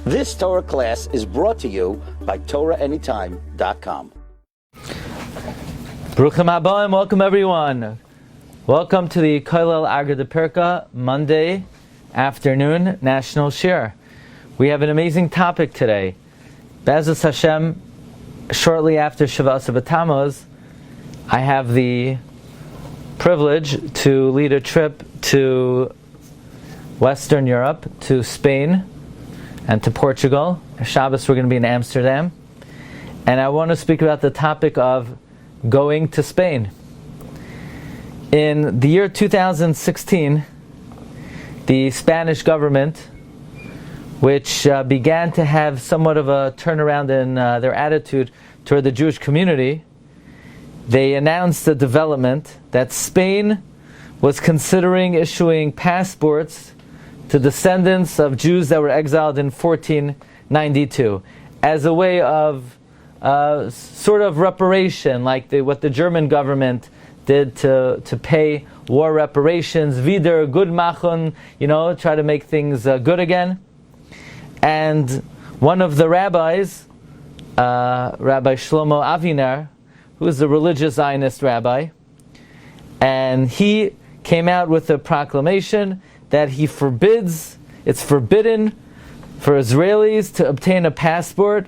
This Torah class is brought to you by TorahAnytime.com. Bruchim Habayim, welcome everyone. Welcome to the Kollel Agar de Pirka Monday afternoon National Shiur. We have an amazing topic today. Be'ezus Hashem, shortly after Shavas B'Tammuz, I have the privilege to lead a trip to Western Europe, to Spain, and to Portugal. Shabbos we're going to be in Amsterdam. And I want to speak about the topic of going to Spain. In the year 2016, the Spanish government, which began to have somewhat of a turnaround in their attitude toward the Jewish community, they announced the development that Spain was considering issuing passports to descendants of Jews that were exiled in 1492 as a way of sort of reparation, like what the German government did to pay war reparations, wieder good machun, try to make things good again. And one of the rabbis, Rabbi Shlomo Aviner, who is a religious Zionist rabbi, and he came out with a proclamation that it's forbidden for Israelis to obtain a passport,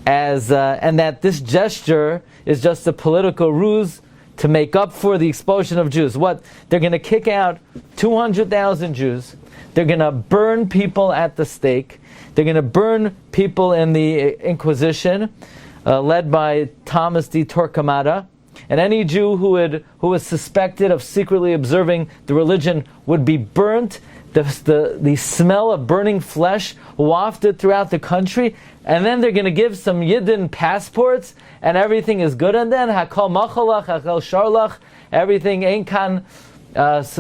and that this gesture is just a political ruse to make up for the expulsion of Jews. They're going to kick out 200,000 Jews. They're going to burn people at the stake. They're going to burn people in the Inquisition, led by Thomas de Torquemada. And any Jew who was suspected of secretly observing the religion would be burnt. The smell of burning flesh wafted throughout the country, and then they're going to give some Yidden passports, and everything is good. And then Hakol Machalach, Hakol Sharlach, everything ain't kan, no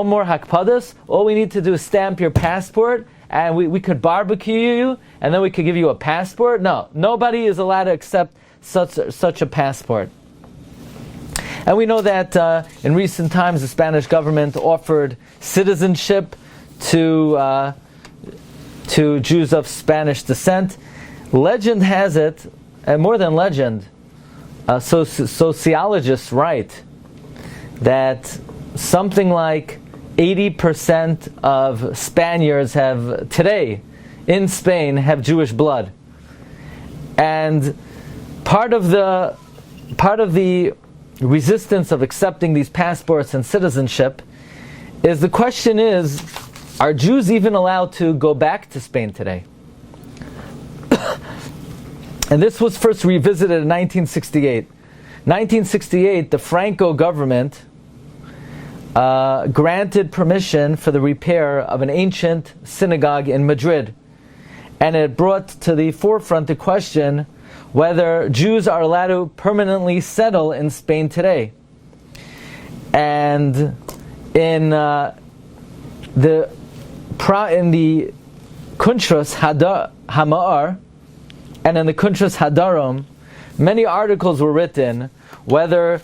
more Hakpadas. All we need to do is stamp your passport, and we could barbecue you, and then we could give you a passport. No, nobody is allowed to accept such a passport. And we know that in recent times the Spanish government offered citizenship to Jews of Spanish descent. Legend has it, and more than legend, sociologists write that something like 80% of Spaniards today in Spain have Jewish blood. And part of the resistance of accepting these passports and citizenship is the question is, are Jews even allowed to go back to Spain today? And this was first revisited in 1968. 1968, the Franco government granted permission for the repair of an ancient synagogue in Madrid. And it brought to the forefront the question whether Jews are allowed to permanently settle in Spain today. And in the Kuntras Hama'ar and in the Kuntras Hadarom, many articles were written whether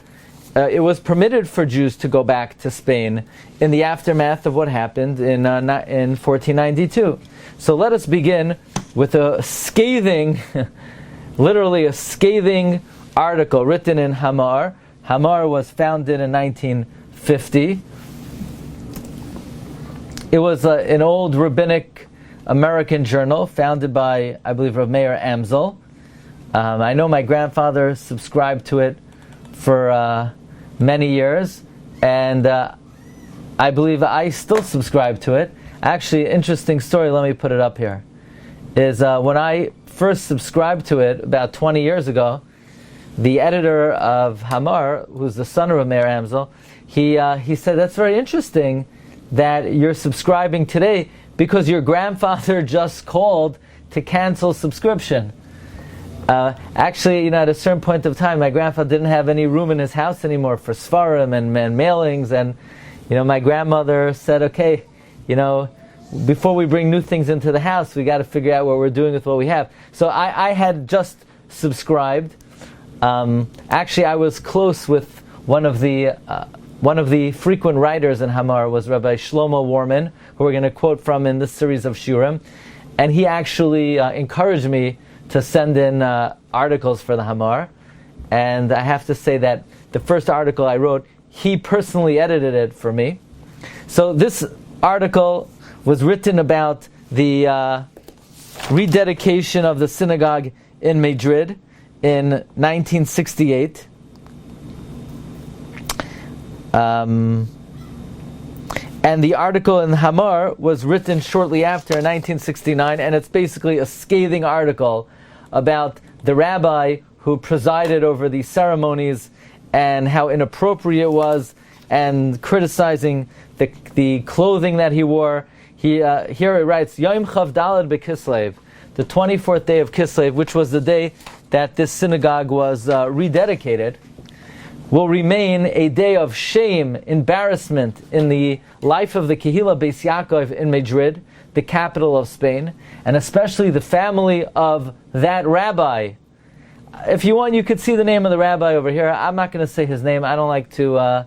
it was permitted for Jews to go back to Spain in the aftermath of what happened in 1492. So let us begin with a scathing literally a scathing article written in Hamar. Hamar was founded in 1950. It was an old rabbinic American journal founded by, I believe, Rav Meir Amsel. I know my grandfather subscribed to it for many years, and I believe I still subscribe to it. Actually, interesting story, let me put it up here, is when I first subscribed to it about 20 years ago, the editor of Hamar, who's the son of Rav Meir Amsel, he said, that's very interesting that you're subscribing today because your grandfather just called to cancel subscription. Actually, at a certain point of time, my grandfather didn't have any room in his house anymore for Svarim and mailings, and my grandmother said, okay, before we bring new things into the house, we got to figure out what we're doing with what we have. So I had just subscribed. Actually, I was close with one of the frequent writers in Hamar was Rabbi Shlomo Warman, who we're going to quote from in this series of Shiurim. and he actually encouraged me to send in articles for the Hamar. And I have to say that the first article I wrote, he personally edited it for me. So this article was written about the rededication of the synagogue in Madrid in 1968. And the article in Hamar was written shortly after, in 1969, and it's basically a scathing article about the rabbi who presided over these ceremonies and how inappropriate it was, and criticizing the clothing that he wore. Here it writes, Yom Chav Daled B'Kislev, the 24th day of Kislev, which was the day that this synagogue was rededicated, will remain a day of shame, embarrassment in the life of the Kehillah Beis Yaakov in Madrid, the capital of Spain, and especially the family of that rabbi. If you want, you could see the name of the rabbi over here. I'm not going to say his name. I don't like to,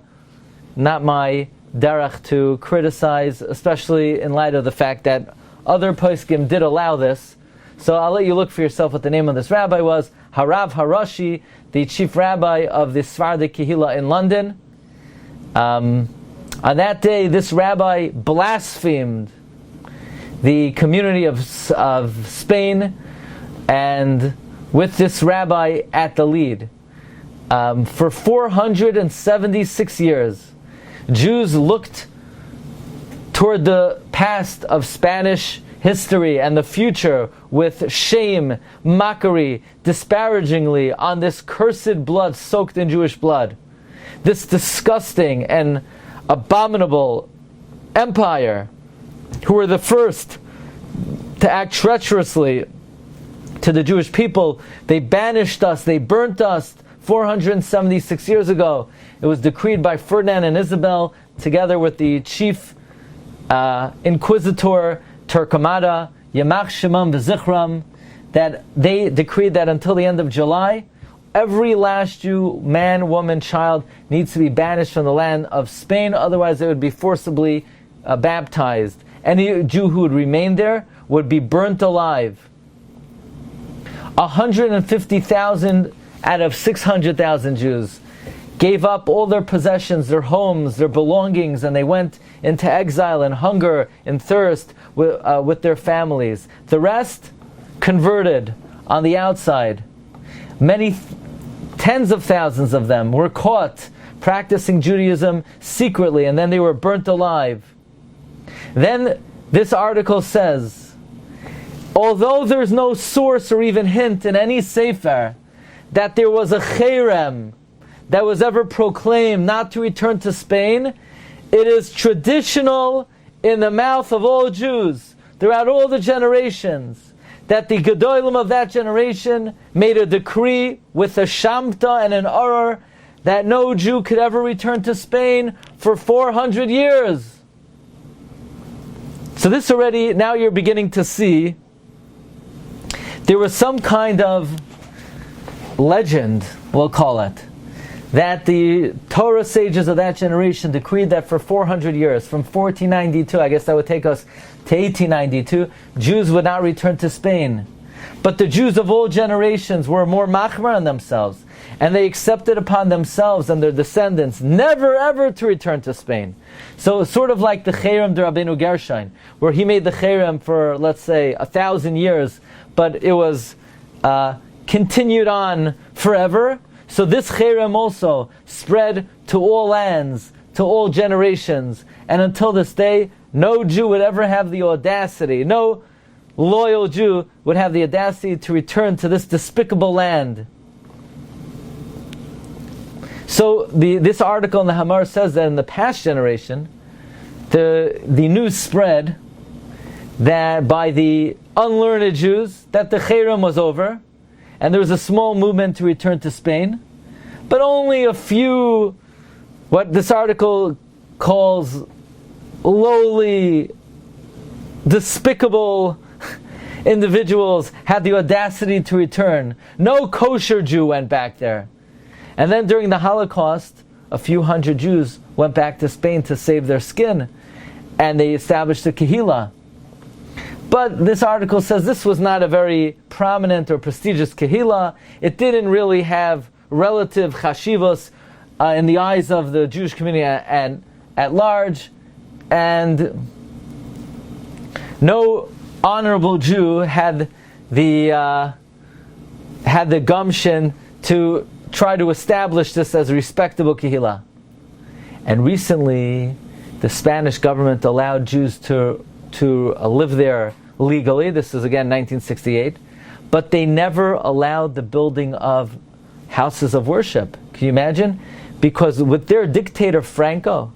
not my derech to criticize, especially in light of the fact that other poskim did allow this. So I'll let you look for yourself what the name of this rabbi was. Harav Harashi, the chief rabbi of the Sephardic Kehillah in London. On that day, this rabbi blasphemed the community of Spain, and with this rabbi at the lead. For 476 years, Jews looked toward the past of Spanish history and the future with shame, mockery, disparagingly on this cursed blood soaked in Jewish blood. This disgusting and abominable empire, who were the first to act treacherously to the Jewish people. They banished us, they burnt us 476 years ago. It was decreed by Ferdinand and Isabel, together with the chief inquisitor Turkomada, Yamach Shemam V'Zichram, that they decreed that until the end of July, every last Jew, man, woman, child, needs to be banished from the land of Spain, otherwise they would be forcibly baptized. Any Jew who would remain there would be burnt alive. 150,000 out of 600,000 Jews gave up all their possessions, their homes, their belongings, and they went into exile and hunger and thirst with their families. The rest converted on the outside. Many tens of thousands of them were caught practicing Judaism secretly, and then they were burnt alive. Then this article says, although there's no source or even hint in any sefer that there was a Cherem that was ever proclaimed not to return to Spain, it is traditional in the mouth of all Jews throughout all the generations that the Gedolim of that generation made a decree with a Shamta and an Urur that no Jew could ever return to Spain for 400 years. So this already, now you're beginning to see, there was some kind of legend, we'll call it, that the Torah sages of that generation decreed that for 400 years, from 1492, I guess that would take us to 1892, Jews would not return to Spain. But the Jews of all generations were more machmir on themselves, and they accepted upon themselves and their descendants never ever to return to Spain. So it's sort of like the Cherem de Rabbeinu Gershon, where he made the Cherem for, let's say, 1,000 years, but it was continued on forever. So this Cherem also spread to all lands, to all generations, and until this day, no Jew would ever have the audacity, no loyal Jew would have the audacity to return to this despicable land. So this article in the Hamar says that in the past generation, the news spread that by the unlearned Jews that the Cherem was over, and there was a small movement to return to Spain, but only a few, what this article calls lowly, despicable individuals had the audacity to return. No kosher Jew went back there. And then during the Holocaust, a few hundred Jews went back to Spain to save their skin, and they established a Kehillah. But this article says this was not a very prominent or prestigious kehila. It didn't really have relative chashivos in the eyes of the Jewish community at large, and no honorable Jew had the gumption to try to establish this as a respectable kehila. And recently, the Spanish government allowed Jews to live there legally. This is again 1968, but they never allowed the building of houses of worship. Can you imagine? Because with their dictator Franco,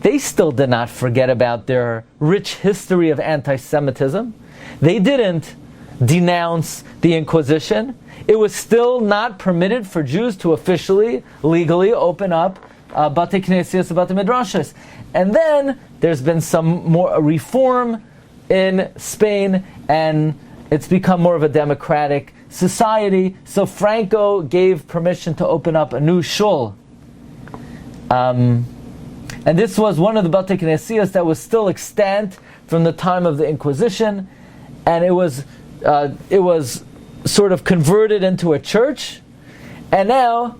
they still did not forget about their rich history of anti-Semitism. They didn't denounce the Inquisition. It was still not permitted for Jews to officially, legally open up Batei Knesios, Batei Midrashos. And then there's been some more reform in Spain, and it's become more of a democratic society. So Franco gave permission to open up a new shul. And this was one of the Batei Knesios that was still extant from the time of the Inquisition, and it was sort of converted into a church. And now,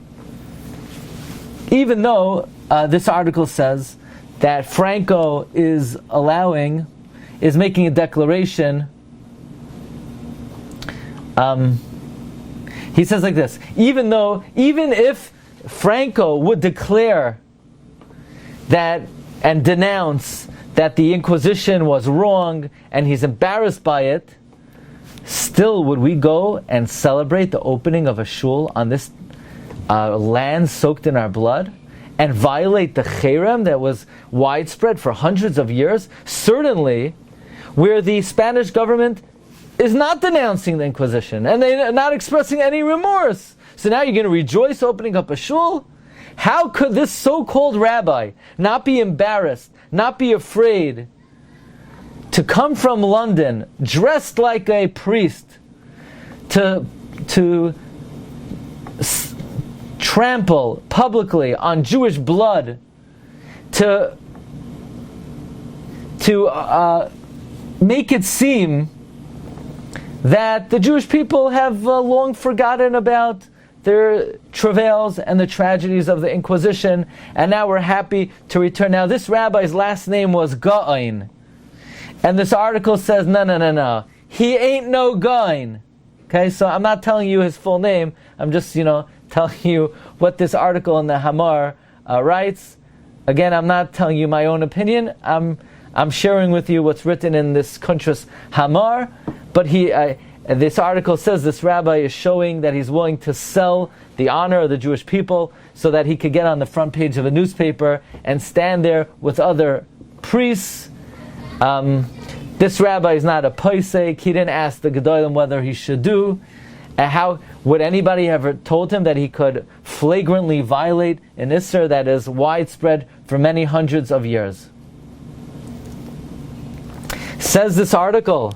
even though this article says that Franco is making a declaration, he says like this: even if Franco would declare that and denounce that the Inquisition was wrong and he's embarrassed by it, still would we go and celebrate the opening of a shul on this land soaked in our blood and violate the Cherem that was widespread for hundreds of years? Certainly, where the Spanish government is not denouncing the Inquisition and they're not expressing any remorse. So now you're going to rejoice opening up a shul? How could this so-called rabbi not be embarrassed, not be afraid to come from London dressed like a priest to trample publicly on Jewish blood, to make it seem that the Jewish people have long forgotten about their travails and the tragedies of the Inquisition, and now we're happy to return. Now this rabbi's last name was Gaon, and this article says, no, he ain't no Gaon. Okay, so I'm not telling you his full name, I'm just, telling you what this article in the Hamar writes. Again, I'm not telling you my own opinion, I'm sharing with you what's written in this Kuntras Hamar, but this article says this rabbi is showing that he's willing to sell the honor of the Jewish people so that he could get on the front page of a newspaper and stand there with other priests. This rabbi is not a posek. He didn't ask the Gedolim whether he should do. How would anybody ever told him that he could flagrantly violate an Isser that is widespread for many hundreds of years? Says this article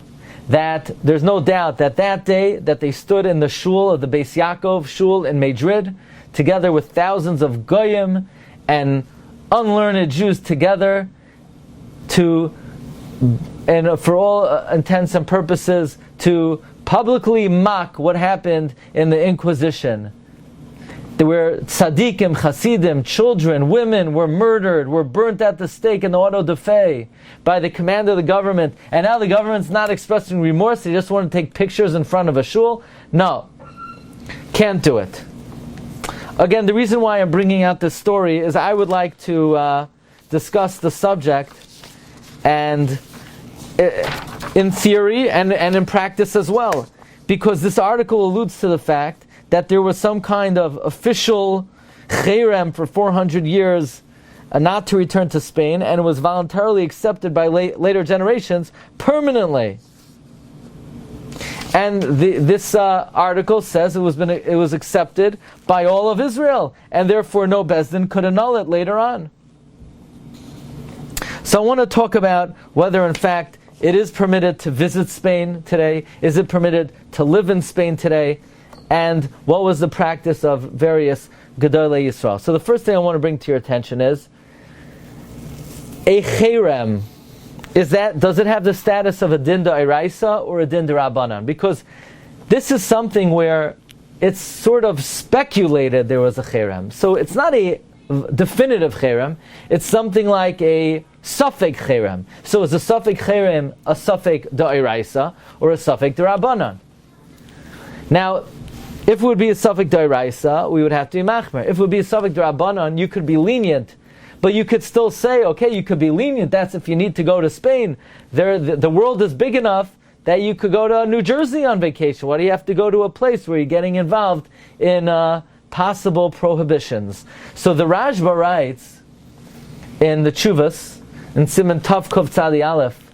that there's no doubt that day that they stood in the shul of the Beis Yaakov shul in Madrid, together with thousands of goyim and unlearned Jews together, and for all intents and purposes, to publicly mock what happened in the Inquisition. There were tzaddikim, chassidim, children, women were murdered, were burnt at the stake in the auto da fe by the command of the government. And now the government's not expressing remorse, they just want to take pictures in front of a shul. No, can't do it. Again, the reason why I'm bringing out this story is I would like to discuss the subject, and in theory and in practice as well. Because this article alludes to the fact that there was some kind of official cherem for 400 years not to return to Spain, and it was voluntarily accepted by later generations permanently. And this article says it was accepted by all of Israel, and therefore no Bezdin could annul it later on. So I want to talk about whether in fact it is permitted to visit Spain today, is it permitted to live in Spain today, and what was the practice of various Gedolei Yisrael. So the first thing I want to bring to your attention is a cherem, does it have the status of a din d'oraisa or a din d'Rabbanan? Because this is something where it's sort of speculated there was a cherem. So it's not a definitive cherem. It's something like a suffix cherem. So is a suffix cherem a suffix d'oraisa or a suffix d'Rabbanan? Now, if it would be a suffix d'oraisa, we would have to be machmer. If it would be a suffix d'Rabbanan, you could be lenient. But you could still say, okay, you could be lenient. That's if you need to go to Spain. The world is big enough that you could go to New Jersey on vacation. Why do you have to go to a place where you're getting involved in possible prohibitions? So the Rashba writes in the Chuvas, in Siman Tav Kov Tzadi Aleph,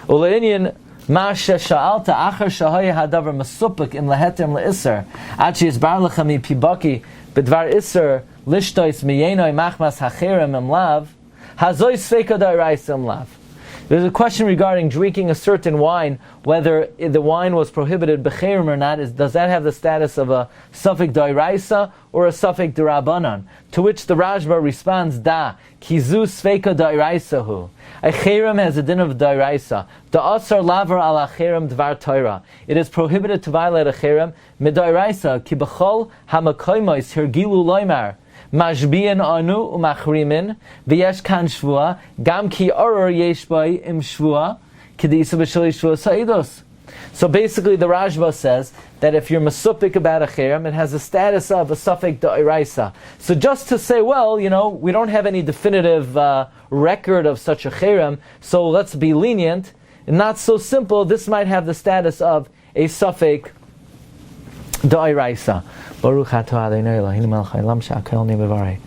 Uleinian Ma sha'alta achar shahaya hadavar masupik im lehetem le'isser ad she'yisbar lecha mi pibaki b'dvar isser lishtois miyenoi machmas hacherem im lav hazoi sveika d'oraisa im lav. There's a question regarding drinking a certain wine, whether the wine was prohibited b'cherem or not. Does that have the status of a suffix d'oraisa or a suffix d'Rabbanan? To which the Rashba responds, Da, kizu sveika d'oraisahu. A cherem has a din of d'oraisa. Da'asar lavar ala cherem dvar Torah. It is prohibited to violate a cherem mid'oraisa ki b'chol hamakoymos hergilu loymar. Mashbiyan anu umachrimin v'yesh kan shvua gam ki oror yesh bai im shvua k'disa b'shali shvua sa'idos. So basically the Rashba says that if you're masupik about a cherem, it has the status of a suffix d'oraisa. So just to say, well, we don't have any definitive record of such a cherem, so let's be lenient. Not so simple. This might have the status of a suffix d'oraisa. Baruch atah Adonai Eloheinu melech haolam she'akol ni b'varei.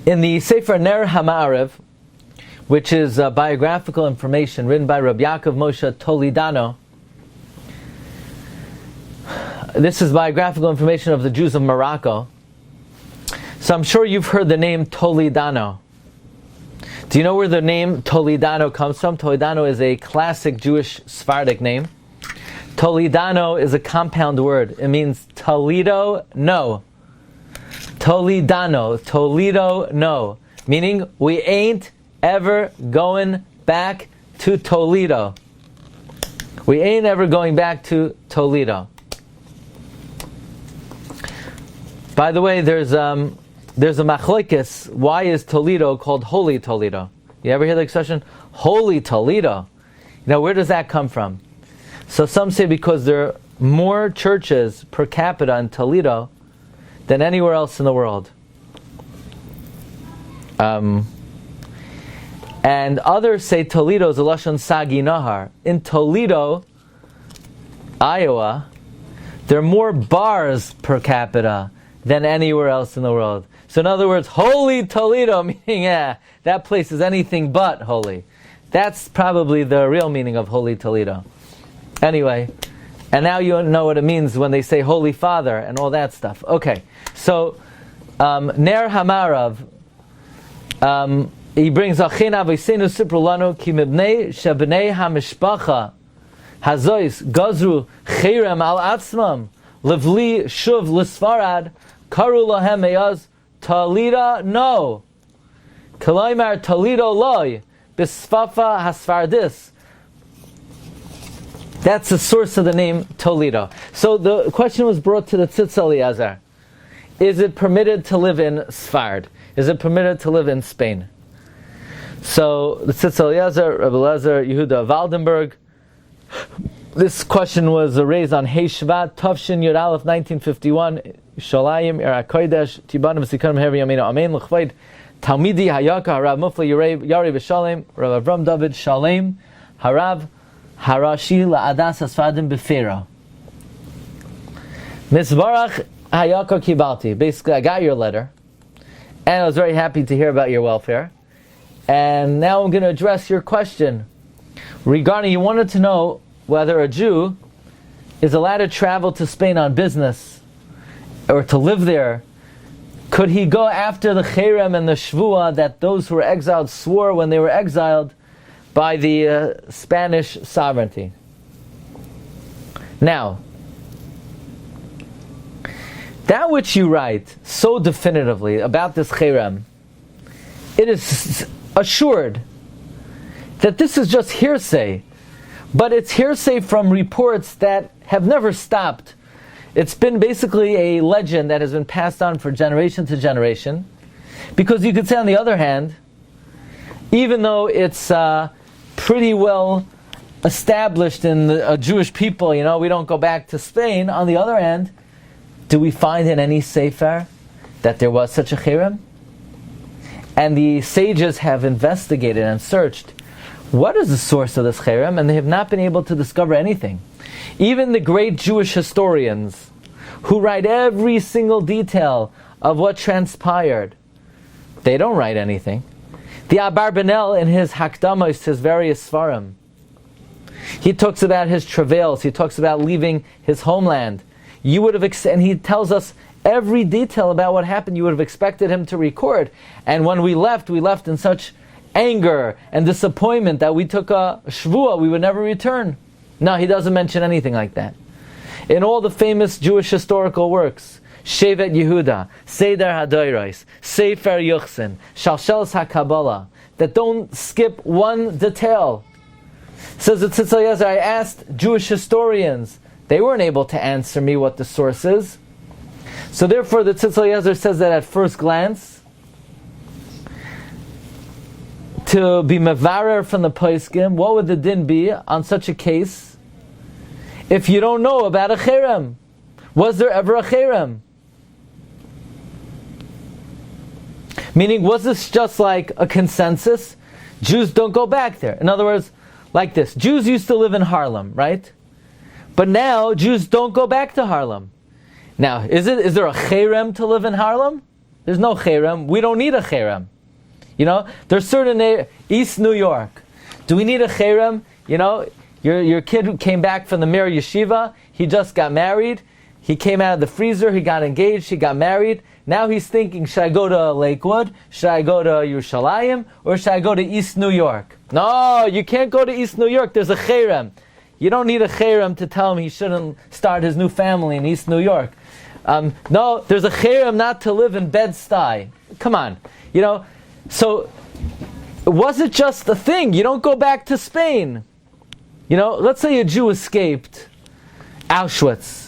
In the Sefer Ner HaMa'ariv, which is biographical information written by Rabbi Yaakov Moshe Toledano, this is biographical information of the Jews of Morocco. So I'm sure you've heard the name Toledano. Do you know where the name Toledano comes from? Toledano is a classic Jewish Sephardic name. Toledano is a compound word. It means Toledo, no. Toledano, Toledo, no. Meaning, we ain't ever going back to Toledo. We ain't ever going back to Toledo. By the way, there's a machlokes. Why is Toledo called Holy Toledo? You ever hear the expression Holy Toledo? Where does that come from? So some say because there are more churches per capita in Toledo than anywhere else in the world. And others say Toledo is a lashon sagi nahar. In Toledo, Iowa, there are more bars per capita than anywhere else in the world. So in other words, Holy Toledo, meaning, that place is anything but holy. That's probably the real meaning of Holy Toledo. Anyway, and now you know what it means when they say Holy Father and all that stuff. Okay, so Ner HaMa'ariv, he brings Achin Avosenu Sipru Lanu Ki Mibnei Shebnei HaMishpacha Hazois Gazru Cherem Al Atzmam Livli Shuv L'Sfarad Karu Lahem Meyaz Talida No Kalaimar Toledo Loy Bisfafa Hasfardis. That's the source of the name Toledo. So the question was brought to the Tzitz Eliezer. Is it permitted to live in Sfard? Is it permitted to live in Spain? So the Tzitz Eliezer, Rabbi Eliezer, Yehuda of Waldenberg. This question was raised on Hei Shvat, Tavshin Yud Aleph, 1951. Shalayim, Era Kodesh, Tibanim Sikarim Heri Yamina Amen, L'chvaid, Talmidi Hayaka, Harav Mufli Yari V'Shalem, Rav Avram David Shalem, Harav Harashi La'adas Asfadim Befera. Misbarach Hayaka Kibalti. Basically, I got your letter, and I was very happy to hear about your welfare. And now I'm going to address your question regarding, you wanted to know whether a Jew is allowed to travel to Spain on business or to live there. Could he go after the Cherem and the Shvua that those who were exiled swore when they were exiled by the Spanish sovereignty? Now, that which you write so definitively about this Cherem it is assured that this is just hearsay, but it's hearsay from reports that have never stopped. It's been basically a legend that has been passed on for generation to generation, because you could say on the other hand, even though it's pretty well established in the Jewish people, we don't go back to Spain, on the other hand, do we find in any sefer that there was such a cherem? And the sages have investigated and searched, what is the source of this cherem? And they have not been able to discover anything. Even the great Jewish historians, who write every single detail of what transpired, they don't write anything. The Abarbanel in his Hakdamos, his various Svarim, he talks about his travails, he talks about leaving his homeland. You would have, and he tells us every detail about what happened. You would have expected him to record. And when we left in such anger and disappointment that we took a shvuah, we would never return. No, he doesn't mention anything like that. In all the famous Jewish historical works, Shevet Yehuda, Seder HaDoros, Sefer Yuchsin, Shalshelas HaKabbalah, that don't skip one detail. Says the Tzitz Eliezer, I asked Jewish historians, they weren't able to answer me what the source is. So therefore the Tzitz Eliezer says that at first glance, to be mevarer from the poskim, what would the din be on such a case if you don't know about a cherem? Was there ever a cherem? Meaning, was this just like a consensus? Jews don't go back there. In other words, like this. Jews used to live in Harlem, right? But now, Jews don't go back to Harlem. Now, is there a cherem to live in Harlem? There's no cherem. We don't need a cherem. There's certain East New York. Do we need a cherem? Your kid who came back from the Mir Yeshiva, he just got married. He came out of the freezer, he got engaged, he got married. Now he's thinking, should I go to Lakewood? Should I go to Yerushalayim? Or should I go to East New York? No, you can't go to East New York. There's a cherem. You don't need a cherem to tell him he shouldn't start his new family in East New York. No, there's a cherem not to live in Bed-Stuy. Come on. So was it just a thing? You don't go back to Spain. Let's say a Jew escaped Auschwitz.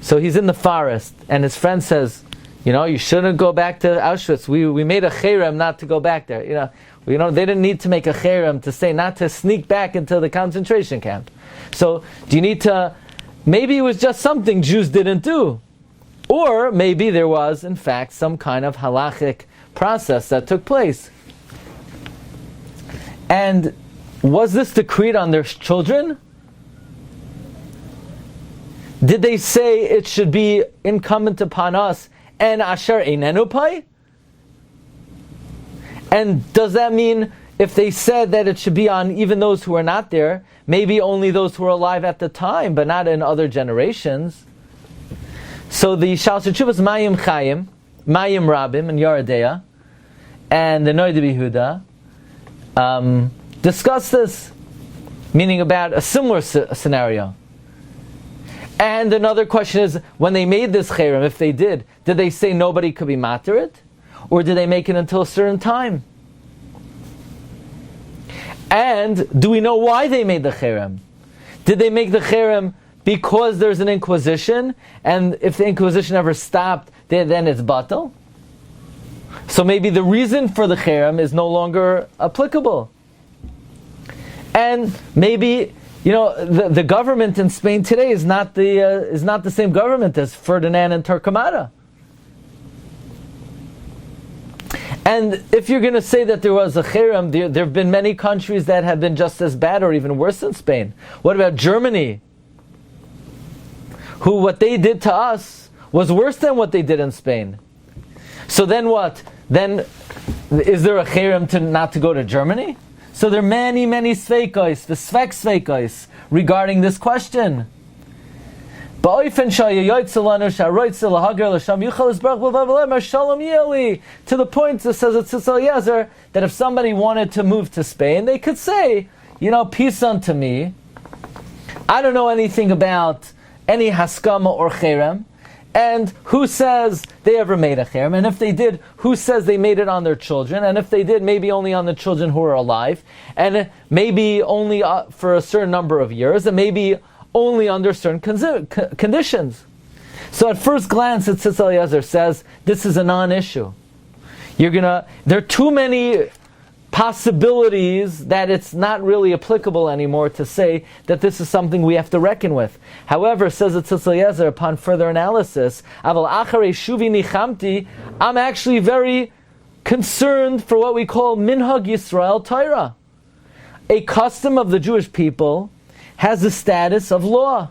So he's in the forest, and his friend says, you shouldn't go back to Auschwitz. We made a cherem not to go back there. They didn't need to make a cherem to say not to sneak back into the concentration camp. So do you need to, maybe it was just something Jews didn't do. Or maybe there was, in fact, some kind of halachic process that took place. And was this decreed on their children? Did they say it should be incumbent upon us, and asher einenu pai? And does that mean if they said that it should be on even those who are not there, maybe only those who were alive at the time, but not in other generations? So the Shalsei Tshuvos Mayim Chayim, Mayim Rabim, and Yeridea, and the Noida Behuda discuss this, meaning about a similar scenario. And another question is, when they made this cherem, if they did they say nobody could be matir it? Or did they make it until a certain time? And do we know why they made the cherem? Did they make the cherem because there's an inquisition, and if the inquisition ever stopped, then it's batal? So maybe the reason for the cherem is no longer applicable. And maybe the government in Spain today is not the same government as Ferdinand and Torquemada. And if you're going to say that there was a cherem, there have been many countries that have been just as bad or even worse than Spain. What about Germany? What they did to us was worse than what they did in Spain. So then what? Then is there a cherem not to go to Germany? So there are many, many sveikos, the svek sveikos, regarding this question. To the point, it says at Tzitz Eliezer, that if somebody wanted to move to Spain, they could say, peace unto me. I don't know anything about any haskama or cherem, And who says they ever made a cherem? And if they did, who says they made it on their children? And if they did, maybe only on the children who are alive, and maybe only for a certain number of years, and maybe only under certain conditions. So at first glance, Tzitz Eliezer says this is a non-issue. There are too many possibilities that it's not really applicable anymore to say that this is something we have to reckon with. However, says Tzitz Eliezer, upon further analysis, Aval acharei shuvi nichamti, I'm actually very concerned for what we call minhag Yisrael Torah. A custom of the Jewish people has the status of law.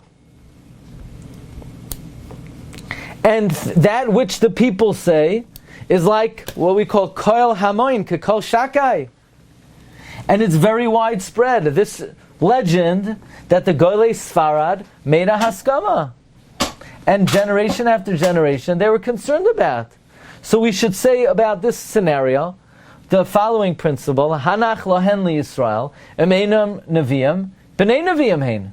And that which the people say is like what we call koil hamoin, kekol shakai. And it's very widespread. This legend that the Golei Sfarad made a haskama. And generation after generation they were concerned about. So we should say about this scenario the following principle: Hanach lohen li Yisrael, emeinam neviim, b'nei neviim hein.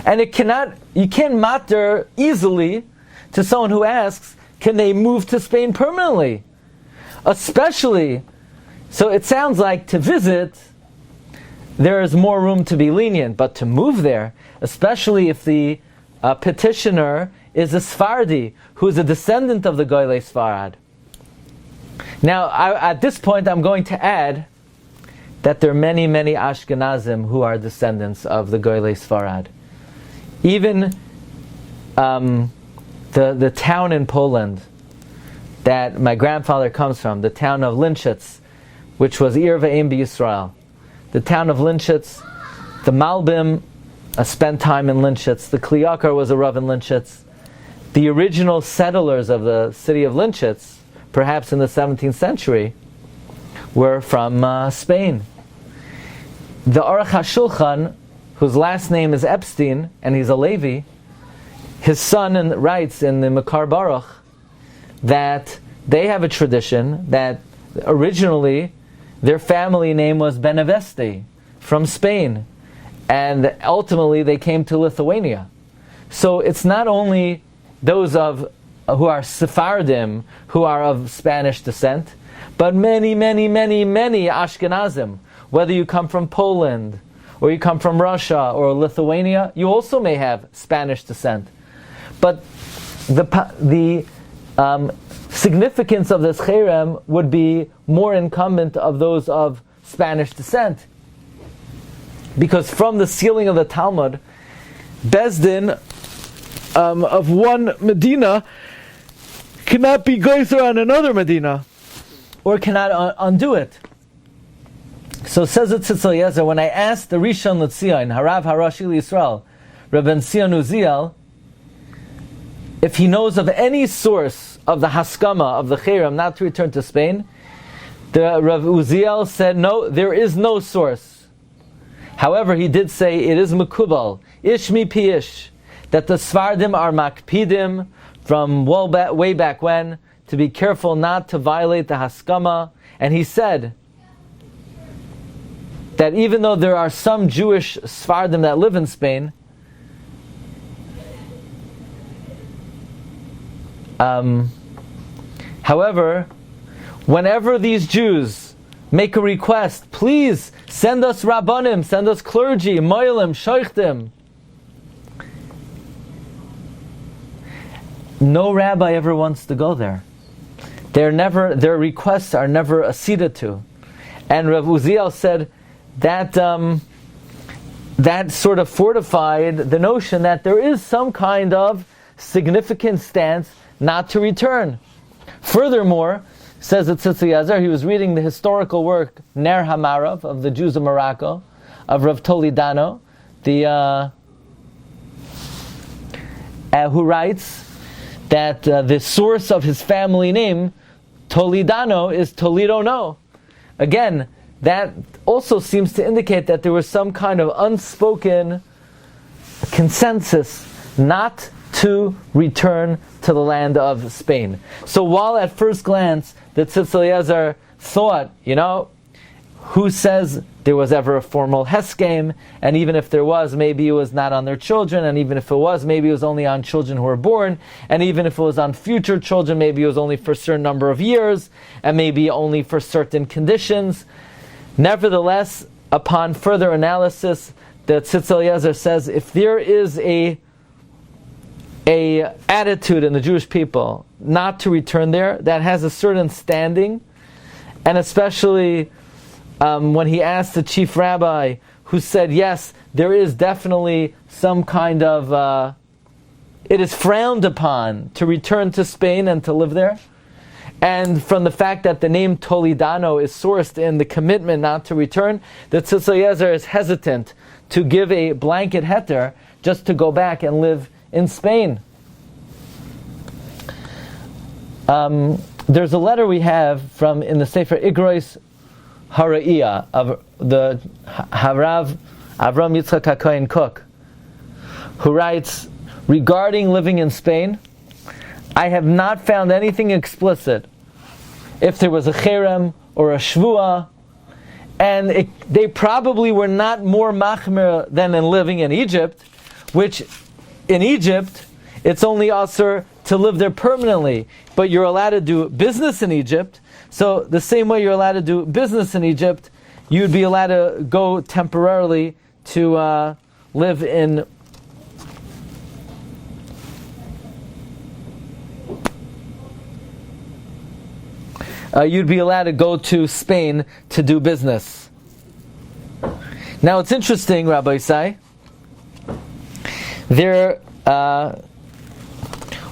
And you can't matter easily to someone who asks, can they move to Spain permanently? Especially, so it sounds like to visit, there is more room to be lenient, but to move there, especially if the petitioner is a Sephardi, who is a descendant of the Golei Sfarad. Now, at this point, I'm going to add that there are many, many Ashkenazim who are descendants of the Golei Sfarad. Even the town in Poland that my grandfather comes from, the town of Linschitz, which was Ir Ve'im B'Yisrael. The town of Linschitz, the Malbim spent time in Linschitz, the Kli Yakar was a Rav in Linschitz. The original settlers of the city of Linschitz, perhaps in the 17th century, were from Spain. The Aruch HaShulchan, whose last name is Epstein, and he's a Levi, his son writes in the Makar Baruch that they have a tradition that originally their family name was Beneveste from Spain, and ultimately they came to Lithuania. So it's not only those who are Sephardim, who are of Spanish descent, but many, many, many, many Ashkenazim. Whether you come from Poland, or you come from Russia or Lithuania, you also may have Spanish descent. But the significance of this cherem would be more incumbent of those of Spanish descent. Because from the sealing of the Talmud, Bezdin of one Medina cannot be goyzer on another Medina, or cannot undo it. So says it Tzitz Eliezer, when I asked the Rishon L'Tzion, Harav Harashi Yisrael, Rabbi Tzion Uziel, if he knows of any source of the Haskama, of the Cherem, not to return to Spain, the Rav Uziel said, no, there is no source. However, he did say, it is Mekubal, Ish mi pi ish, that the Svardim are Makpidim from way back when, to be careful not to violate the Haskama. And he said that even though there are some Jewish Sephardim that live in Spain, however, whenever these Jews make a request, please send us Rabbanim, send us clergy, Moilim, Shoichtim, no rabbi ever wants to go there. Their requests are never acceded to. And Rav Uziel said, that sort of fortified the notion that there is some kind of significant stance not to return. Furthermore, says the Tzitz Eliezer, he was reading the historical work Ner HaMarav of the Jews of Morocco, of Rav Toledano, who writes that the source of his family name, Toledano, is Toledo no. Again, that also seems to indicate that there was some kind of unspoken consensus not to return to the land of Spain. So while at first glance the Tzitz Eliezer thought, who says there was ever a formal Heskem, and even if there was, maybe it was not on their children, and even if it was, maybe it was only on children who were born, and even if it was on future children, maybe it was only for a certain number of years, and maybe only for certain conditions. Nevertheless, upon further analysis, the Tzitz Eliezer says, if there is a attitude in the Jewish people not to return there, that has a certain standing, and especially when he asked the chief rabbi, who said, yes, there is definitely some kind of, it is frowned upon to return to Spain and to live there. And from the fact that the name Toledano is sourced in the commitment not to return, the Tzitz Eliezer is hesitant to give a blanket heter just to go back and live in Spain. There's a letter we have from in the Sefer Igrois Hara'iyah of the Harav Avram Yitzchak HaKohen Kook, who writes, regarding living in Spain, I have not found anything explicit if there was a cherem or a shvua, and they probably were not more machmir than in living in Egypt, which in Egypt it's only asur to live there permanently, but you're allowed to do business in Egypt. So the same way you're allowed to do business in Egypt, you'd be allowed to go temporarily to live in you'd be allowed to go to Spain to do business. Now it's interesting, Rabbi Isai, there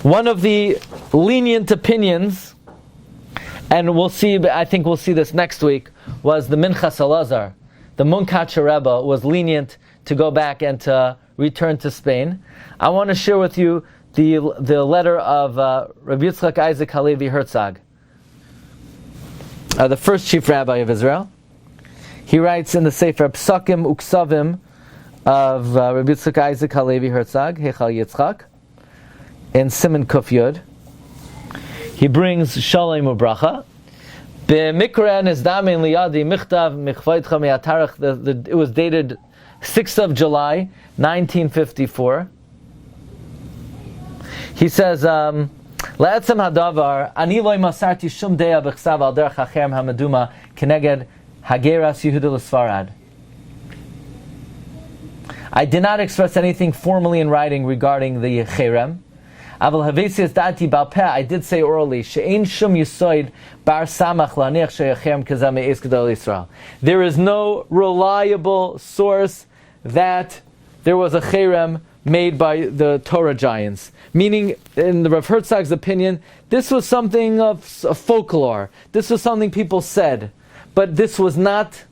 one of the lenient opinions, and we'll see, I think we'll see this next week, was the Minchas Elazar. The Munkacher Rebbe was lenient to go back and to return to Spain. I want to share with you the letter of Rabbi Yitzchak Isaac Halevi Herzog, the first chief rabbi of Israel. He writes in the Sefer Psakim Uksavim of Rabbi Yitzchak Isaac Halevi Herzog, Heichal Yitzchak, in Siman Kuf Yud. He brings Shalom Ubracha. B'mikra nizdamin liyadi michtav michvaitcha me'atarach. It was dated 6th of July, 1954. He says, La'etzem hadavar, ani loy masarti shum deya b'chsav al derech ha'cherem ha'meduma keneged hageras Yehuda l'Sfarad. I did not express anything formally in writing regarding the Cherem. Aval havesias dati balpeh, I did say orally, she'ein shum yisoid bar samach laniach she'yachem kazam me'ez gedol Yisrael. There is no reliable source that there was a Cherem made by the Torah giants. Meaning, in the Rav Herzog's opinion, this was something of folklore. This was something people said. But this was not,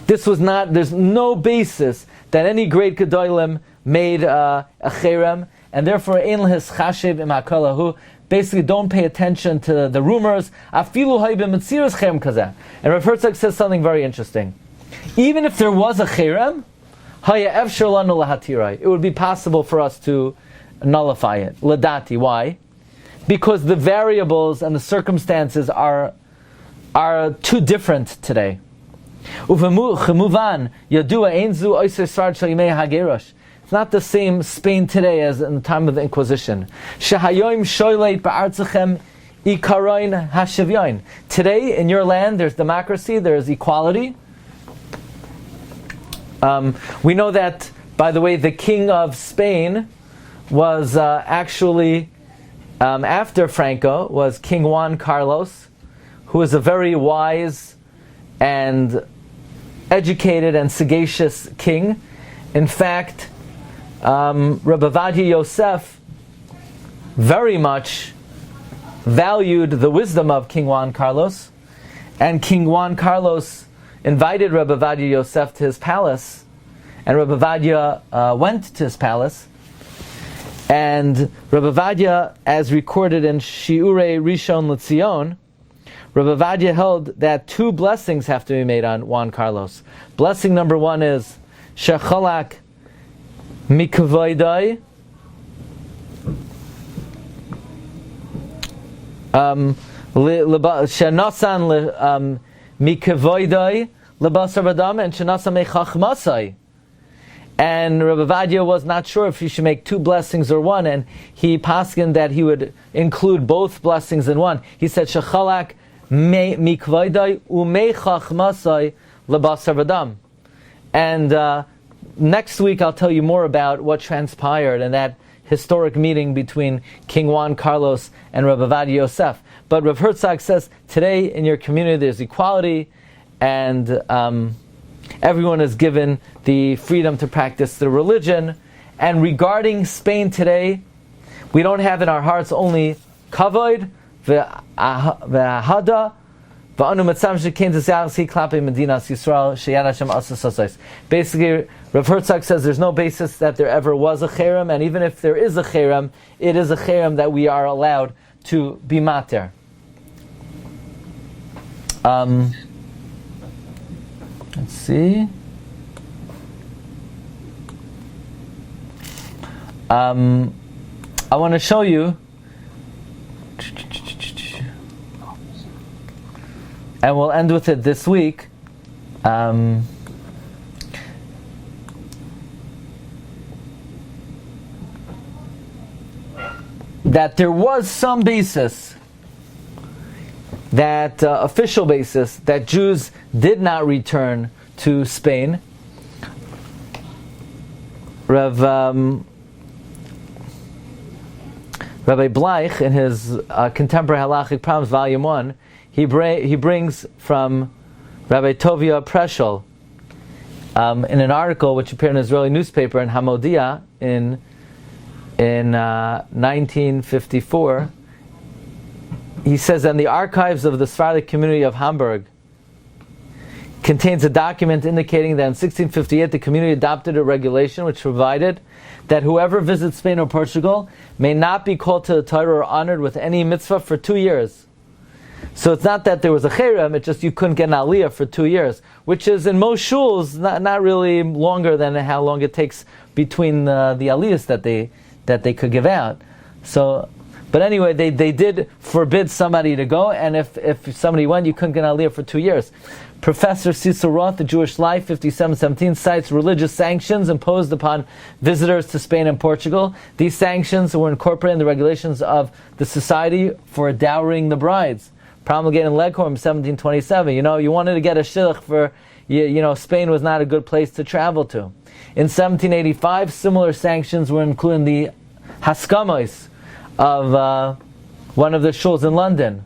there's no basis that any great Gedolim made a Cherem, and therefore, ein lehis chashev im hakalahu. Basically, don't pay attention to the rumors. Afilu haibim mitziras cherem kazeh. And Rav Herzog says something very interesting. Even if there was a cherem, haya efshar lanu lahatirai. It would be possible for us to nullify it. Ladati. Why? Because the variables and the circumstances are too different today. Uvemuvan yadua einzu oiser sard shalimei hagerosh. It's not the same Spain today as in the time of the Inquisition. Shehayoim shoyleit ba'artzachem ikaroin hashivyoin. Today, in your land, there's democracy, there's equality. We know that, by the way, the king of Spain was actually, after Franco, was King Juan Carlos, who was a very wise and educated and sagacious king. In fact, Rabbi Ovadia Yosef very much valued the wisdom of King Juan Carlos, and King Juan Carlos invited Rabbi Ovadia Yosef to his palace, and Rabbi Ovadia went to his palace, and Rabbi Ovadia, as recorded in Shiurei Rishon LeZion, Rabbi Ovadia held that 2 blessings have to be made on Juan Carlos. Blessing number 1 is Shechalak Mikavoidai Shenosan Mikavoidai lebasar v'dam and shenasa mechachmasai. And Rabbi Vadia was not sure if he should make two blessings or one, and he paskined that he would include both blessings in one. He said, Shechalak mikvaydai umechachmasai lebasar v'dam. And next week I'll tell you more about what transpired in that historic meeting between King Juan Carlos and Rabbi Vadia Yosef. But Rav Herzog says, today in your community there's equality, and everyone is given the freedom to practice their religion. And regarding Spain today, we don't have in our hearts only kavod ve'ahada v'anu mitzam shekein tzayachsi klape medinas Yisrael sheyad Hashem asas asas. Basically, Rav Herzog says there's no basis that there ever was a cherem, and even if there is a cherem, it is a cherem that we are allowed to be mater. Let's see. I want to show you, and we'll end with it this week. That there was some basis, that official basis, that Jews did not return to Spain. Rabbi Bleich, in his Contemporary Halachic Problems, Volume 1, he brings from Rabbi Tovia Preschel in an article which appeared in an Israeli newspaper in Hamodia in 1954. He says, in the archives of the Sephardic community of Hamburg contains a document indicating that in 1658 the community adopted a regulation which provided that whoever visits Spain or Portugal may not be called to the Torah or honored with any mitzvah for 2 years. So it's not that there was a cherem, it's just you couldn't get an aliyah for 2 years, which is in most shuls not really longer than how long it takes between the aliyahs that they could give out. So, but anyway, they did forbid somebody to go, and if somebody went, you couldn't get an aliyah for 2 years. Professor Cecil Roth, The Jewish Life, 5717, cites religious sanctions imposed upon visitors to Spain and Portugal. These sanctions were incorporated in the regulations of the Society for Dowrying the Brides, promulgated in Leghorn in 1727. You wanted to get a shidduch for, Spain was not a good place to travel to. In 1785, similar sanctions were included in the Haskamos of one of the shuls in London.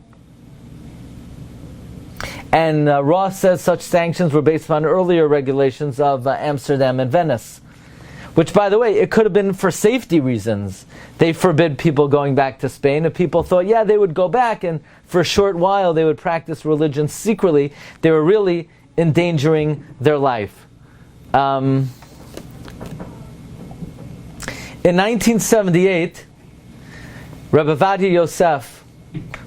And Ross says such sanctions were based on earlier regulations of Amsterdam and Venice. Which, by the way, it could have been for safety reasons. They forbid people going back to Spain. If people thought, they would go back, and for a short while they would practice religion secretly, they were really endangering their life. In 1978, Rabbi Vadia Yosef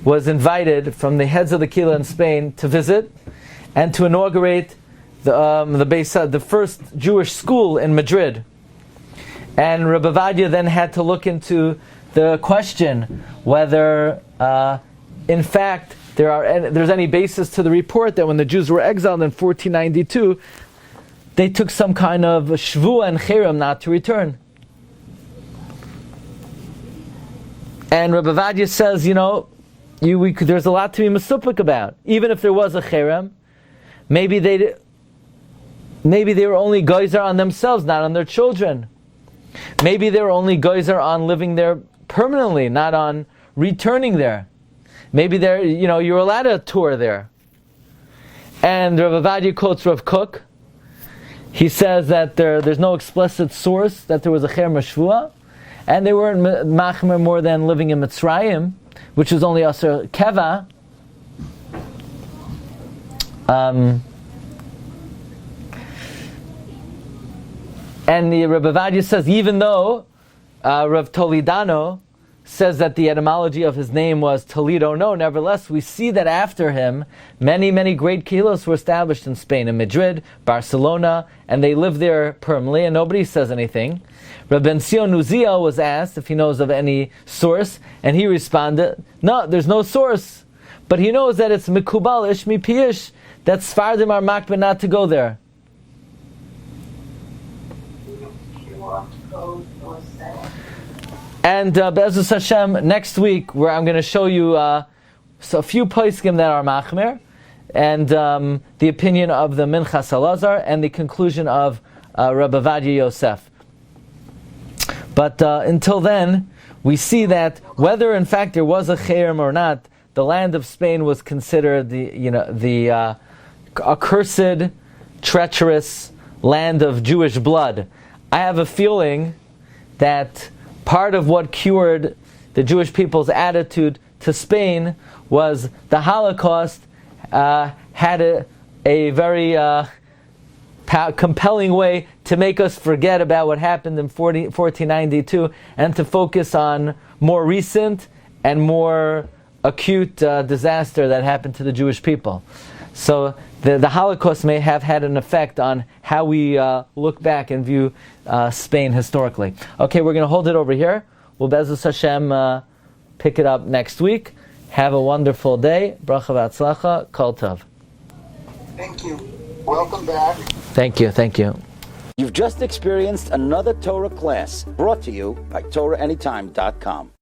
was invited from the heads of the Kila in Spain to visit and to inaugurate the first Jewish school in Madrid. And Rabbi Vadia then had to look into the question whether, in fact, there's any basis to the report that when the Jews were exiled in 1492, they took some kind of shvua and cherem not to return. And Rabbi Vadia says, there's a lot to be mesupik about. Even if there was a cherem, maybe they were only geyser on themselves, not on their children. Maybe they were only geyser on living there permanently, not on returning there. Maybe you're allowed to tour there. And Rabbi Vadia quotes Rav Kook. He says that there's no explicit source that there was a cherem or shvua, and they weren't machmer more than living in Mitzrayim, which was only Aser Keva. And the Rabbi Vadia says, even though Rav Toledano says that the etymology of his name was Toledo, no, nevertheless, we see that after him, many, many great kilos were established in Spain, in Madrid, Barcelona, and they lived there permanently, and nobody says anything. Rabbi Benzion Uziel was asked if he knows of any source, and he responded, no, there's no source. But he knows that it's mikubal ish mi piish, that Sfardim are makbid not to go there. And Be'ezus Hashem, next week, where I'm going to show you a few poskim that are machmer, and the opinion of the Minchas Elazar, and the conclusion of Rabbi Vadia Yosef. But until then, we see that whether in fact there was a Cherem or not, the land of Spain was considered the accursed, treacherous land of Jewish blood. I have a feeling that part of what cured the Jewish people's attitude to Spain was the Holocaust had a very compelling way to make us forget about what happened in 1492 and to focus on more recent and more acute disaster that happened to the Jewish people. So the Holocaust may have had an effect on how we look back and view Spain historically. Okay, we're going to hold it over here. We'll Be'ezus Hashem pick it up next week. Have a wonderful day. Bracha v'atzlacha. Kol tov. Thank you. Welcome back. Thank you. Thank you. You've just experienced another Torah class brought to you by TorahAnytime.com.